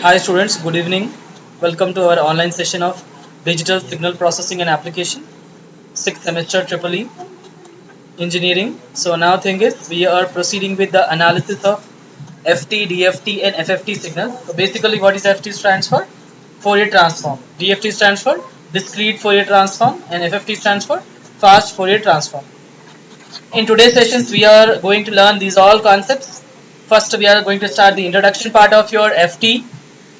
Hi students, good evening. Welcome to our online session of Digital Signal Processing and Application, 6th semester Triple E Engineering. So now thing is we are proceeding with the analysis of FT, DFT and FFT signals. So basically what is FT stands for? Fourier transform. DFT stands for discrete Fourier transform and FFT stands for fast Fourier transform. In today's sessions we are going to learn these all concepts. First we are going to start the introduction part of your FT.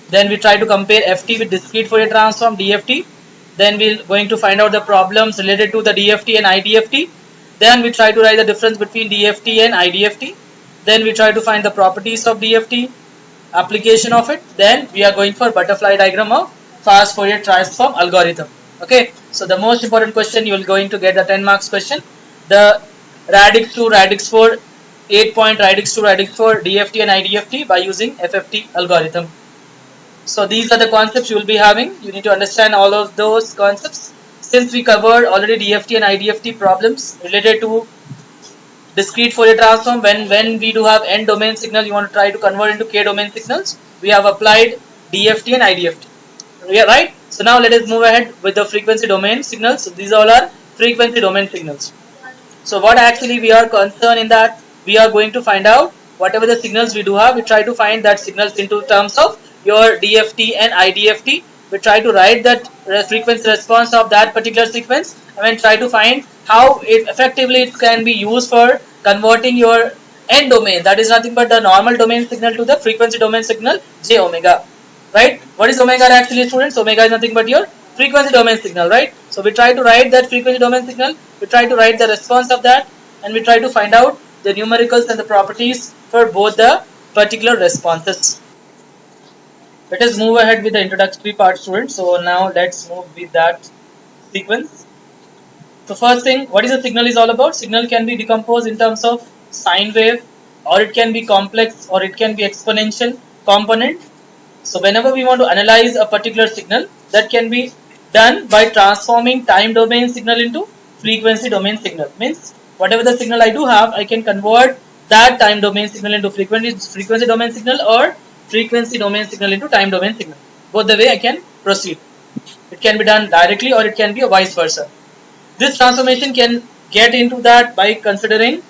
Then we try to compare FT with discrete Fourier transform DFT. Then we're going to find out the problems related to the DFT and IDFT. Then we try to write the difference between DFT and IDFT. Then we try to find the properties of DFT, application of it. Then we are going for butterfly diagram of fast Fourier transform algorithm. Okay, so the most important question, you will going to get the 10 marks question. The radix 2, radix 4, 8 point radix 2, radix 4 DFT and IDFT by using FFT algorithm. So these are the concepts you will be having. You need to understand all of those concepts. Since we covered already DFT and IDFT problems related to discrete Fourier transform, when we do have n domain signal, you want to try to convert into k domain signals. We have applied DFT and IDFT. Yeah, right. So now let us move ahead with the frequency domain signals. So these all are frequency domain signals. So what actually we are concerned in that, we are going to find out whatever the signals we do have, we try to find that signals into terms of your DFT and IDFT. We try to write that frequency response of that particular sequence and then try to find how it effectively it can be used for converting your n domain, that is nothing but the normal domain signal, to the frequency domain signal j omega. Right? What is omega actually, students? Omega is nothing but your frequency domain signal, right? So we try to write that frequency domain signal, we try to write the response of that, and we try to find out the numericals and the properties for both the particular responses. Let us move ahead with the introductory part, students. So now let's move with that sequence. So first thing, what is a signal is all about? Signal can be decomposed in terms of sine wave, or it can be complex, or it can be exponential component. So whenever we want to analyze a particular signal, that can be done by transforming time domain signal into frequency domain signal. Means whatever the signal I do have, I can convert that time domain signal into frequency domain signal, or frequency domain signal into time domain signal. Both the way I can proceed. It can be done directly, or it can be a vice versa. This transformation can get into that by considering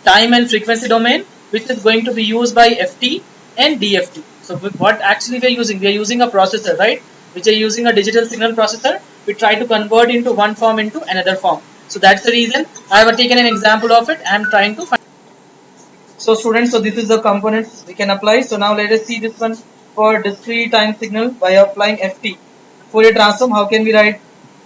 time and frequency domain, which is going to be used by FT and DFT. So what actually we are using? We are using a processor, right? Which are using a digital signal processor. We try to convert into one form into another form. So that's the reason I have taken an example of it. I am trying to find. So students, so this is the components we can apply. So now let us see this one for discrete time signal by applying FT. Fourier transform, how can we write?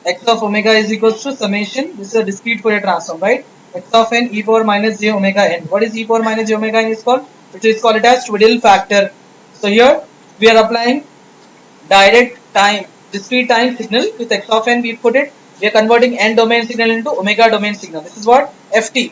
X of omega is equals to summation. This is a discrete Fourier transform, right? X of n e power minus j omega n. What is e power minus j omega n is called? Which is called it as Twiddle factor. So here we are applying direct time, discrete time signal with x of n. We put it. We are converting n domain signal into omega domain signal. This is what FT,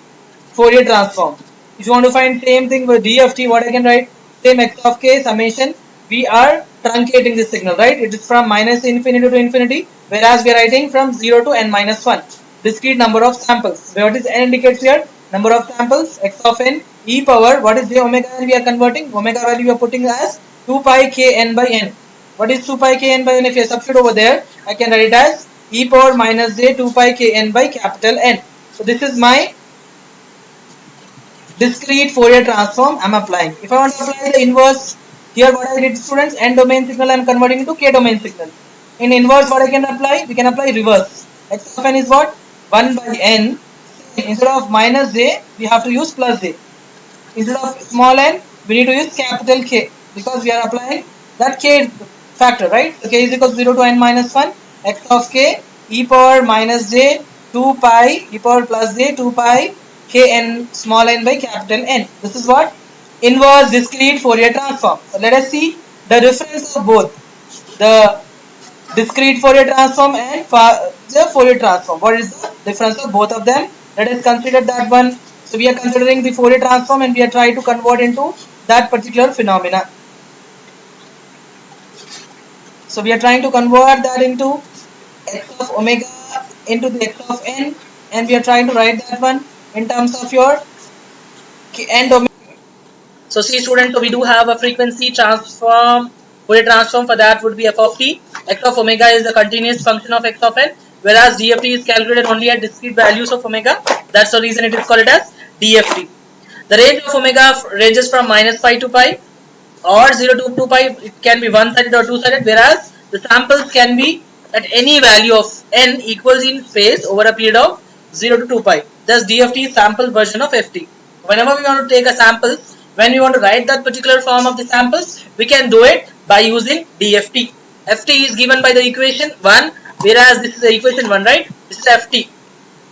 Fourier transform. If you want to find same thing with DFT, what I can write? Same x of k summation. We are truncating this signal, right? It is from minus infinity to infinity, whereas we are writing from 0 to n minus 1. Discrete number of samples. What is n indicates here? Number of samples, x of n, e power, what is j omega n we are converting? Omega value we are putting as 2 pi k n by n. What is 2 pi k n by n? If you substitute over there, I can write it as e power minus j 2 pi k n by capital N. So this is my discrete Fourier transform I am applying. If I want to apply the inverse, here what I did, students, n domain signal I am converting into k domain signal. In inverse, what I can apply? We can apply reverse. X of n is what? 1 by n. Instead of minus j, we have to use plus j. Instead of small n, we need to use capital K, because we are applying that k factor, right? So k is equal to 0 to n minus 1. X of k e power minus j 2 pi e power plus j 2 pi k n small n by capital N. This is what? Inverse discrete Fourier transform. So let us see the difference of both the discrete Fourier transform and the Fourier transform. What is the difference of both of them? Let us consider that one. So we are considering the Fourier transform and we are trying to convert into that particular phenomena. So we are trying to convert that into x of omega into the x of n, and we are trying to write that one in terms of your n domain. So see students, so we do have a frequency transform Fourier transform for that would be f of t. X of omega is a continuous function of x of n, whereas dft is calculated only at discrete values of omega. That's the reason it is called as dft. The range of omega ranges from minus pi to pi, or 0 to 2 pi. It can be one-sided or two-sided, whereas the samples can be at any value of n equals in space over a period of 0 to 2 pi. Thus DFT is sample version of FT. Whenever we want to take a sample, when we want to write that particular form of the samples, we can do it by using DFT. FT is given by the equation 1, whereas this is the equation 1, right? This is FT.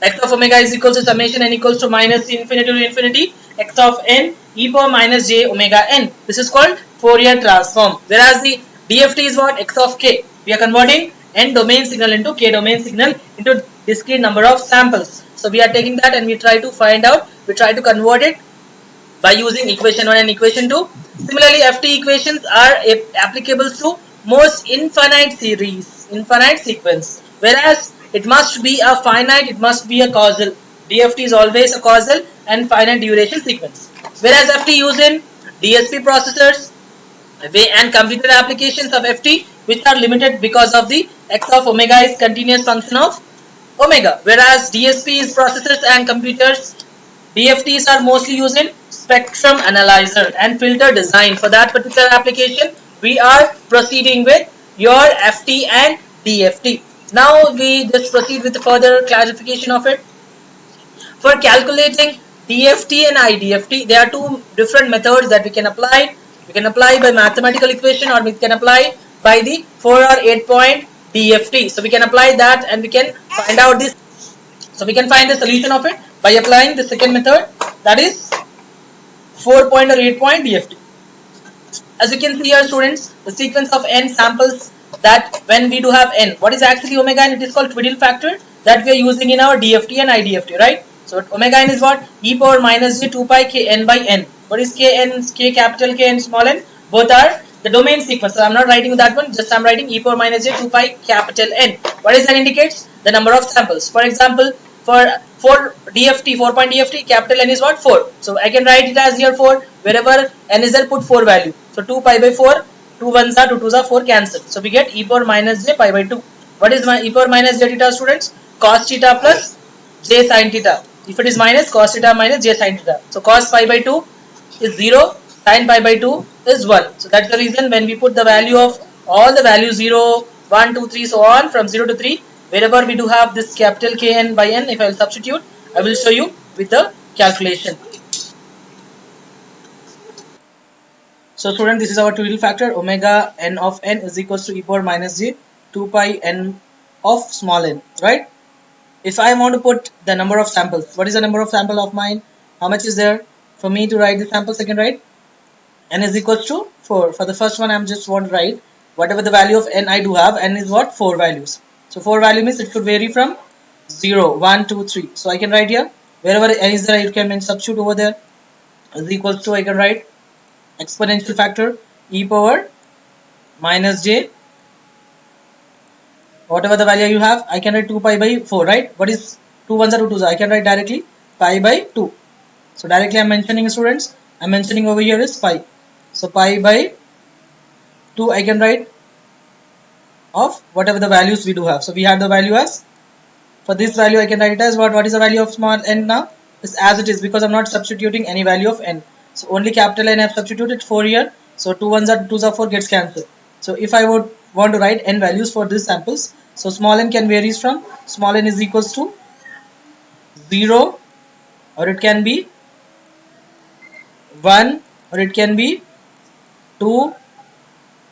X of omega is equal to summation n equals to minus infinity to infinity x of n e power minus j omega n. This is called Fourier transform. Whereas the DFT is what? X of k. We are converting n domain signal into k domain signal into discrete number of samples. So we are taking that and we try to find out, we try to convert it by using equation 1 and equation 2. Similarly, FT equations are applicable to most infinite series, infinite sequence. Whereas it must be a finite, it must be a causal. DFT is always a causal and finite duration sequence. Whereas FT used in DSP processors and computer applications of FT, which are limited because of the x of omega is continuous function of omega. Whereas DSPs, processors and computers, DFTs are mostly used in spectrum analyzer and filter design. For that particular application, we are proceeding with your FT and DFT. Now we just proceed with the further clarification of it. For calculating DFT and IDFT, there are two different methods that we can apply. We can apply by mathematical equation, or we can apply by the 4 or 8 point DFT. So we can apply that and we can find out this. So we can find the solution of it by applying the second method, that is 4 point or 8 point DFT. As you can see here, students, the sequence of n samples, that when we do have n, what is actually omega n? It is called twiddle factor that we are using in our DFT and IDFT, right? So omega n is what? E power minus j 2 pi k n by n. What is k n? K capital K and small n? Both are the domain sequence. So I'm not writing that one, just I'm writing e power minus j 2 pi capital N. What is that indicates? The number of samples. For example, for DFT, 4 point DFT, capital N is what? 4. So I can write it as here 4. Wherever n is there, put 4 value. So 2 pi by 4, 2 1s are 2 2s are 4, cancel. So we get e power minus j pi by 2. What is my e power minus j theta, students? Cos theta plus j sin theta. If it is minus, cos theta minus j sin theta. So cos pi by 2 is 0, sin pi by 2 is 1. So that's the reason when we put the value of all the values 0, 1, 2, 3, so on from 0 to 3, wherever we do have this capital Kn by n, if I will substitute, I will show you with the calculation. So student, this is our twiddle factor. Omega n of n is equals to e power minus j 2 pi n of small n, right? If I want to put the number of samples, what is the number of sample of mine? How much is there for me to write the samples? I can write n is equals to 4. For the first one, I'm just want to write whatever the value of n I do have. N is what? 4 values. So 4 value means it should vary from 0, 1, 2, 3. So I can write here wherever n is there, you can substitute over there. Is equals to, I can write exponential factor e power minus j, whatever the value you have, I can write 2 pi by 4, right? What is 2 1s are 2 2s? I can write directly pi by 2. So directly I'm mentioning, students, I'm mentioning over here is pi. So pi by 2 I can write of whatever the values we do have. So we have the value as, for this value I can write it as what? What is the value of small n now? It's as it is, because I'm not substituting any value of n. So only capital N I have substituted 4 here. So 2 1s are 2s are 4 gets cancelled. So if I would want to write n values for these samples, so small n can vary from, small n is equals to 0, or it can be 1, or it can be 2,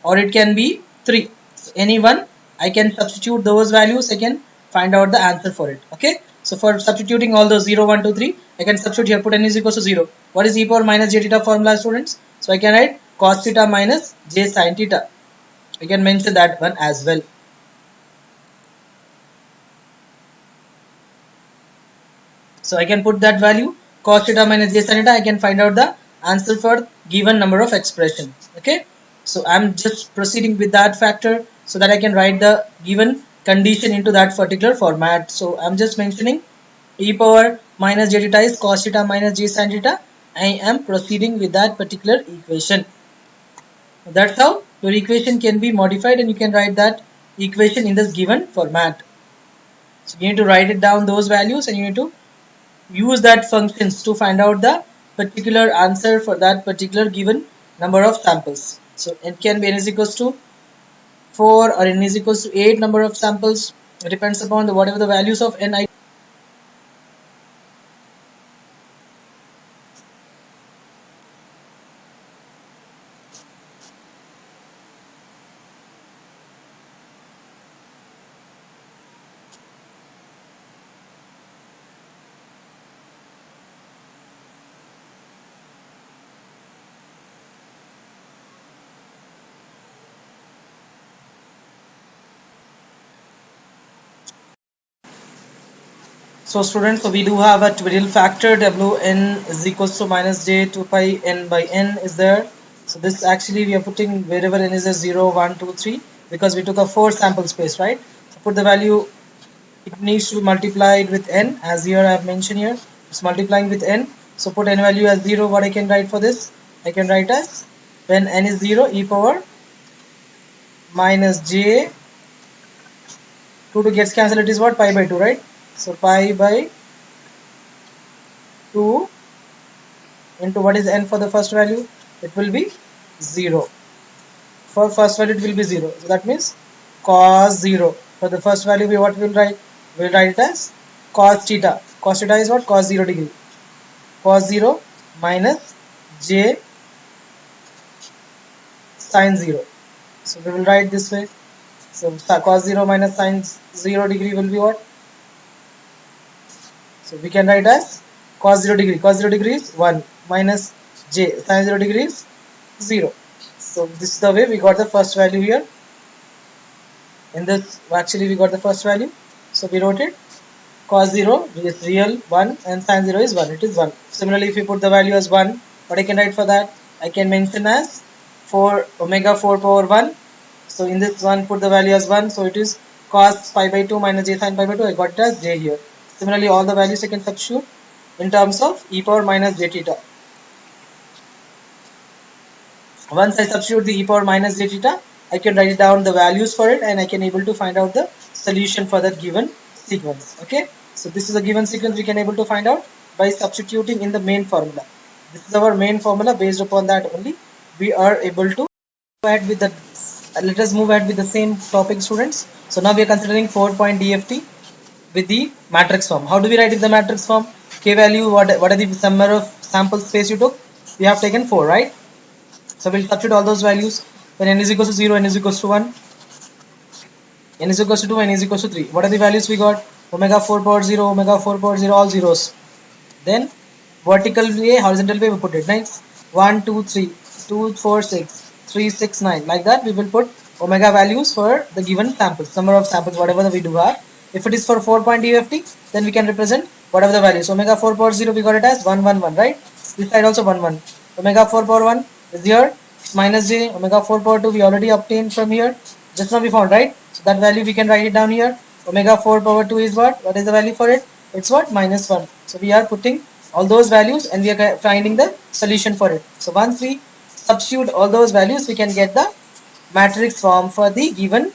or it can be 3. So any one, I can substitute those values, I can find out the answer for it. Okay. So for substituting all those 0, 1, 2, 3, I can substitute here, put n is equals to 0. What is e power minus j theta formula, students? So I can write cos theta minus j sin theta. I can mention that one as well. So I can put that value, cos theta minus j sin theta, I can find out the answer for given number of expressions. Okay. So I'm just proceeding with that factor so that I can write the given condition into that particular format. So I'm just mentioning e power minus j theta is cos theta minus j sin theta. I am proceeding with that particular equation. That's how your equation can be modified and you can write that equation in this given format. So you need to write it down those values and you need to use that functions to find out the particular answer for that particular given number of samples. So it can be n is equals to 4 or n is equals to 8 number of samples. It depends upon the whatever the values of n. So students, so we do have a trivial factor Wn is equals to minus j 2 pi n by n is there. So this actually we are putting wherever n is a 0, 1, 2, 3 because we took a 4 sample space, right? So put the value, it needs to be multiplied with n as here I have mentioned here. It's multiplying with n. So put n value as 0. What I can write for this? I can write as when n is 0 e power minus j 2 to gets cancelled, it is what? Pi by 2, right? So pi by 2 into what is n for the first value? It will be 0. For first value it will be 0. So that means cos 0. For the first value we what will write? We will write it as cos theta. Cos theta is what? Cos 0 degree. Cos 0 minus j sin 0. So we will write this way. So cos 0 minus sin 0 degree will be what? So we can write as cos 0 degree. Cos 0 degree is 1 minus j sin 0 degree is 0. So this is the way we got the first value here. In this actually we got the first value. So we wrote it cos 0 is real 1 and sin 0 is 1. It is 1. Similarly, if you put the value as 1, what I can write for that? I can mention as 4 omega 4 power 1. So in this one put the value as 1. So it is cos pi by 2 minus j sin pi by 2. I got it as j here. Similarly, all the values I can substitute in terms of e power minus j theta. Once I substitute the e power minus j theta, I can write down the values for it and I can able to find out the solution for that given sequence. Okay, so this is a given sequence we can able to find out by substituting in the main formula. This is our main formula. Based upon that only we are able to move ahead with the let us move ahead with the same topic, students. So now we are considering 4-point DFT with the matrix form. How do we write in the matrix form? K value, what are the number of sample space you took? We have taken 4, right? So we'll substitute all those values. When n is equals to 0, n is equals to 1, n is equals to 2, n is equals to 3. What are the values we got? Omega 4 power 0, omega 4 power 0, all zeros. Then vertical way, horizontal way we put it, right? 1, 2, 3, 2, 4, 6, 3, 6, 9. Like that we will put omega values for the given samples, number of samples, whatever we do have. If it is for 4-point DFT, then we can represent whatever the values. Omega 4 power 0 we got it as 1, 1, 1, right? This side also 1, 1. Omega 4 power 1 is here. Minus j omega 4 power 2 we already obtained from here. Just now we found, right? So that value we can write it down here. Omega 4 power 2 is what? What is the value for it? It's what? Minus 1. So we are putting all those values and we are finding the solution for it. So once we substitute all those values, we can get the matrix form for the given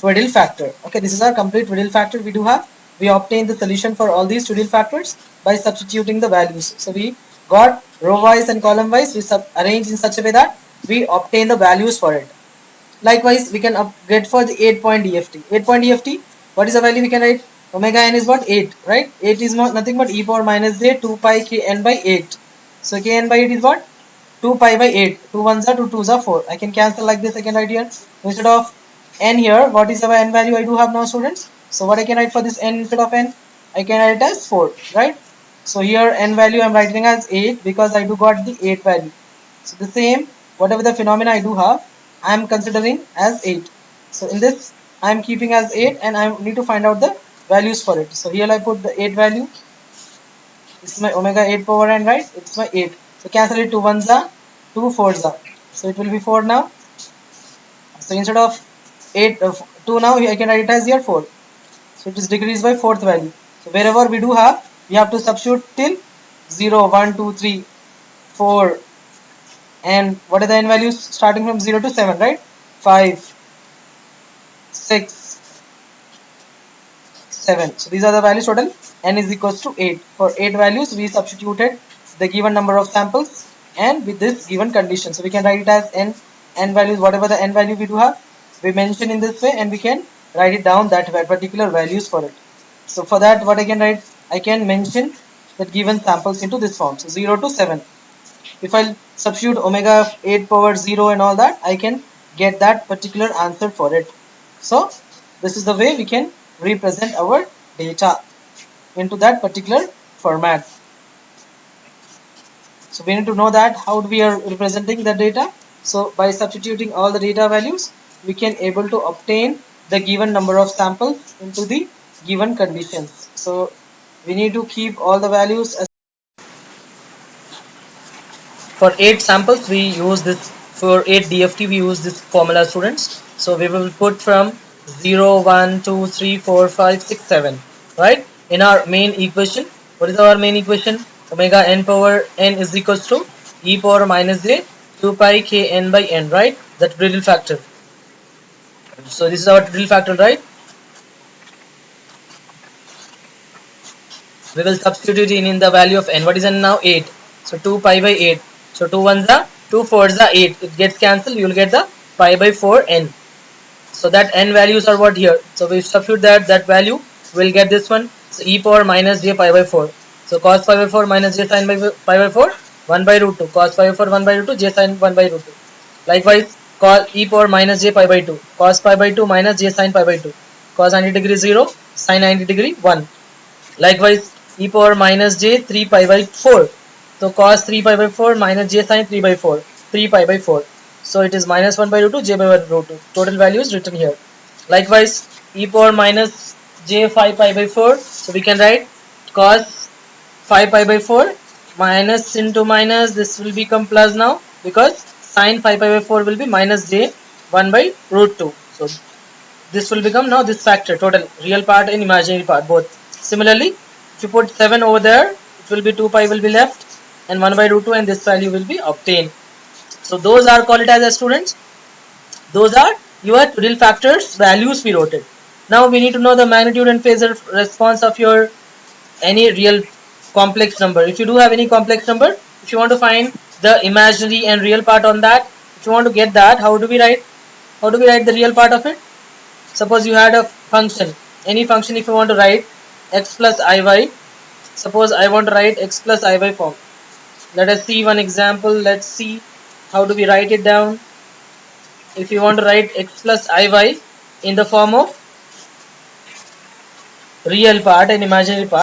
Tweedle factor. Okay, this is our complete Tweedle factor we do have. We obtain the solution for all these Tweedle factors by substituting the values. So we got row wise and column wise, we arrange in such a way that we obtain the values for it. Likewise, we can get for the 8-point DFT. 8-point DFT, what is the value we can write? Omega n is what? 8, right? 8 is nothing but e power minus j 2 pi k n by 8. So k n by 8 is what? 2 pi by 8. 2 ones are 2 twos are 4. I can cancel like this. I can write here instead of n here. What is our n value I do have now, students? So what I can write for this n instead of n? I can write it as 4, right? So here n value I am writing as 8 because I do got the 8 value. So the same, whatever the phenomena I do have, I am considering as 8. So in this I am keeping as 8 and I need to find out the values for it. So here I put the 8 value. This is my omega 8 power n, right? It's my 8. So cancel it, 2 ones are 2 fours are. So it will be 4 now. So instead of 8 2 now I can write it as here 4. So it is decreased by 4th value. So wherever we do have, we have to substitute till 0, 1, 2, 3, 4, And what are the n values starting from 0 to 7, right? 5, 6, 7. So these are the values total. N is equals to 8. For 8 values, we substituted the given number of samples and with this given condition. So we can write it as n values, whatever the n value we do have, we mention in this way, and we can write it down that particular values for it. So for that, what I can write, I can mention the given samples into this form. So 0 to 7. If I substitute omega of 8 power 0 and all that, I can get that particular answer for it. So this is the way we can represent our data into that particular format. So we need to know that how we are representing the data. So by substituting all the data values, we can able to obtain the given number of samples into the given conditions. So we need to keep all the values as for 8 samples. We use this for 8 DFT. We use this formula, students. So we will put from 0, 1, 2, 3, 4, 5, 6, 7, right? In our main equation, what is our main equation? Omega n power n is equals to e power minus j 2 pi k n by n, right? That real factor. So this is our real factor, right? We will substitute in the value of n. What is n now? 8. So 2 pi by 8. So 2 1s are 2 4s are 8. It gets cancelled. You will get the pi by 4 n. So that n values are what here. So we substitute that value. We'll get this one. So e power minus j pi by 4. So cos pi by 4 minus j sin pi by 4, 1 by root 2. Cos pi by 4, 1 by root 2, j sin 1 by root 2. Likewise, cos e power minus j pi by 2. Cos pi by 2 minus j sin pi by 2. Cos 90 degree 0, sin 90 degree 1. Likewise, e power minus j 3 pi by 4. So cos 3 pi by 4 minus j sin 3 by 4. 3 pi by 4. So it is minus 1 by root 2, j by root 2. Total value is written here. Likewise, e power minus j 5 pi by 4. So we can write cos 5 pi by 4 minus into minus, this will become plus now, because sin 5 pi by 4 will be minus j 1 by root 2. So this will become now this factor, total real part and imaginary part both. Similarly, if you put 7 over there, it will be 2 pi will be left and 1 by root 2, and this value will be obtained. So those are called it as students. Those are your real factors values we wrote it. Now we need to know the magnitude and phasor response of your any real complex number. If you do have any complex number, if you want to find the imaginary and real part on that, if you want to get that, how do we write the real part of it? Suppose you had a function, any function. If you want to write x plus iy, suppose I want to write x plus iy form. Let us see one example. Let's see how do we write it down. If you want to write x plus iy in the form of real part and imaginary part,